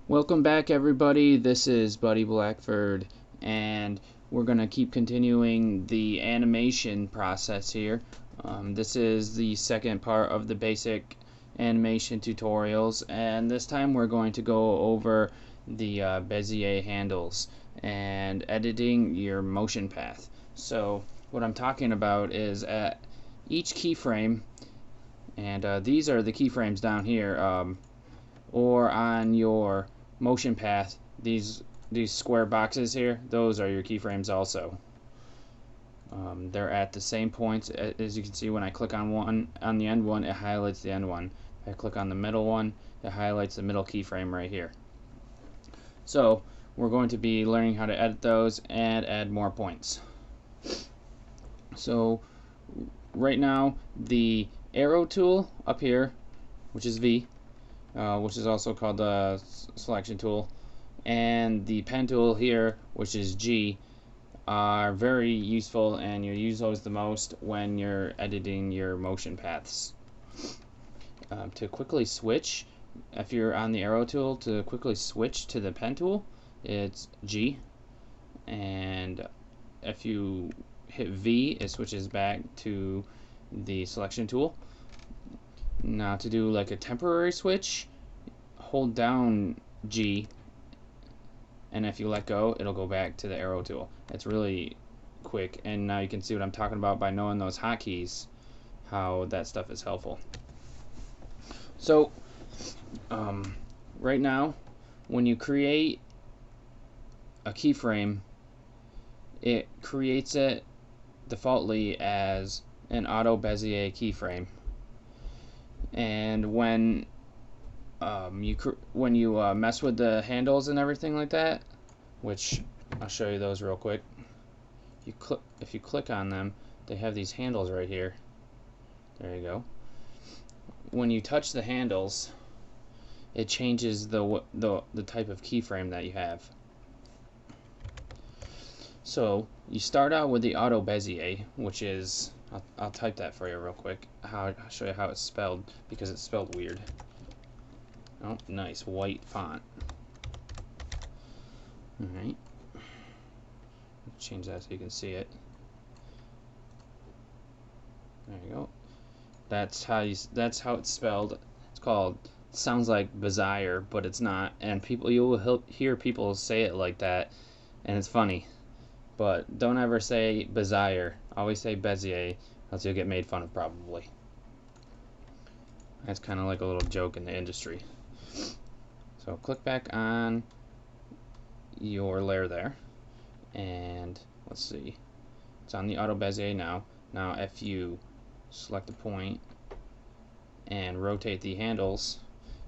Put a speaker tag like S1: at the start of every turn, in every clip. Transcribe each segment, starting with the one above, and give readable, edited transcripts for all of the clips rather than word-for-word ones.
S1: Welcome back, everybody. This is Buddy Blackford, and we're going to keep continuing the animation process here. This is the second part of the basic animation tutorials, and this time we're going to go over the Bezier handles and editing your motion path. So what I'm talking about is at each keyframe, and these are the keyframes down here, or on your motion path, these square boxes here, those are your keyframes also. They're at the same points. As you can see, when I click on one, on the end one, it highlights the end one. If I click on the middle one, it highlights the middle keyframe right here. So we're going to be learning how to edit those and add more points. So right now, the arrow tool up here, which is V, which is also called the selection tool, and the pen tool here, which is G, are very useful, and you use those the most when you're editing your motion paths. To quickly switch, if you're on the arrow tool, to quickly switch to the pen tool, it's G, and if you hit V, it switches back to the selection tool. Now to do like a temporary switch, hold down G, and if you let go, it'll go back to the arrow tool. It's really quick, and now you can see what I'm talking about by knowing those hotkeys, how that stuff is helpful. So right now, when you create a keyframe, it creates it defaultly as an auto Bezier keyframe. And when you mess with the handles and everything like that, which I'll show you those real quick. If you click on them, they have these handles right here. There you go. When you touch the handles, it changes the type of keyframe that you have. So you start out with the auto Bezier, which is, I'll type that for you real quick. I'll show you how it's spelled, because it's spelled weird. Oh, nice white font. Alright. Change that so you can see it. There you go. That's how it's spelled. It's called, it sounds like Bezier, but it's not. And you will hear people say it like that, and it's funny. But don't ever say Bezier. Always say Bezier, else you'll get made fun of probably. That's kind of like a little joke in the industry. So click back on your layer there, and let's see, it's on the auto Bezier now. Now if you select a point and rotate the handles,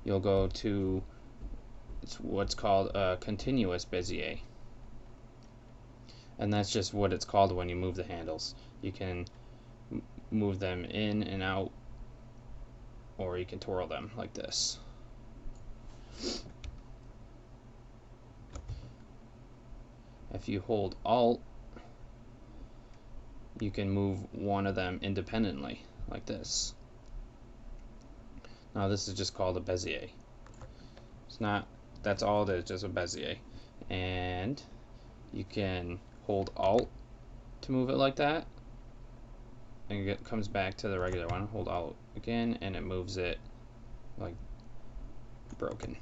S1: you'll go to what's called a continuous Bezier, and that's just what it's called when you move the handles. You can move them in and out, or you can twirl them like this. If you hold Alt, you can move one of them independently like this. Now this is just called a Bezier. It's not, that's all it is, just a Bezier. And you can hold Alt to move it like that, and it comes back to the regular one. Hold Alt again, and it moves it like broken.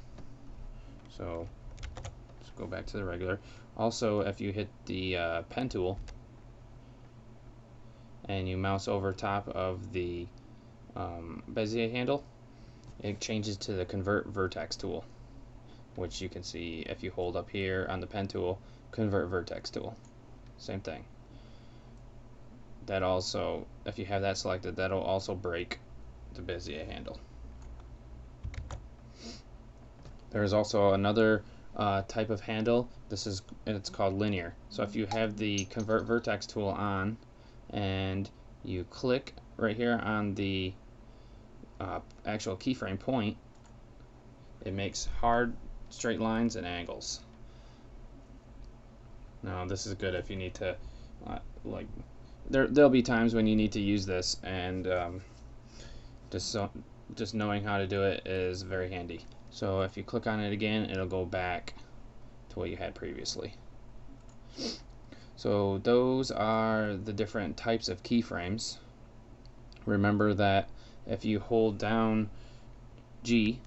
S1: So let's go back to the regular. Also, if you hit the pen tool and you mouse over top of the Bezier handle, it changes to the convert vertex tool, which you can see if you hold up here on the pen tool, convert vertex tool. Same thing. That also, if you have that selected, that'll also break the Bezier handle. There's also another type of handle. It's called linear. So if you have the convert vertex tool on and you click right here on the actual keyframe point, it makes hard straight lines and angles. Now this is good if you need to there'll be times when you need to use this, and just knowing how to do it is very handy. So if you click on it again, it'll go back to what you had previously. So those are the different types of keyframes. Remember that if you hold down G,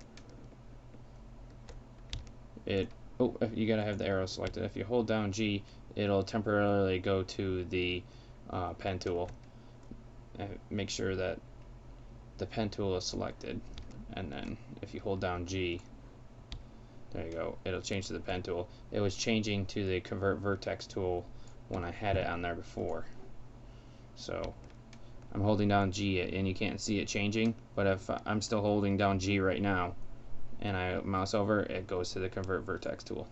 S1: you gotta have the arrow selected. If you hold down G, it'll temporarily go to the pen tool. And make sure that the pen tool is selected, and then if you hold down G, there you go, it'll change to the pen tool. It was changing to the convert vertex tool when I had it on there before. So I'm holding down G and you can't see it changing, but if I'm still holding down G right now and I mouse over, it goes to the convert vertex tool.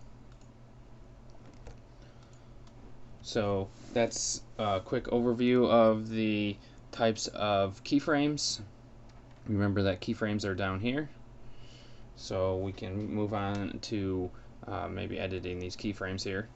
S1: So that's a quick overview of the types of keyframes. Remember that keyframes are down here, so we can move on to maybe editing these keyframes here.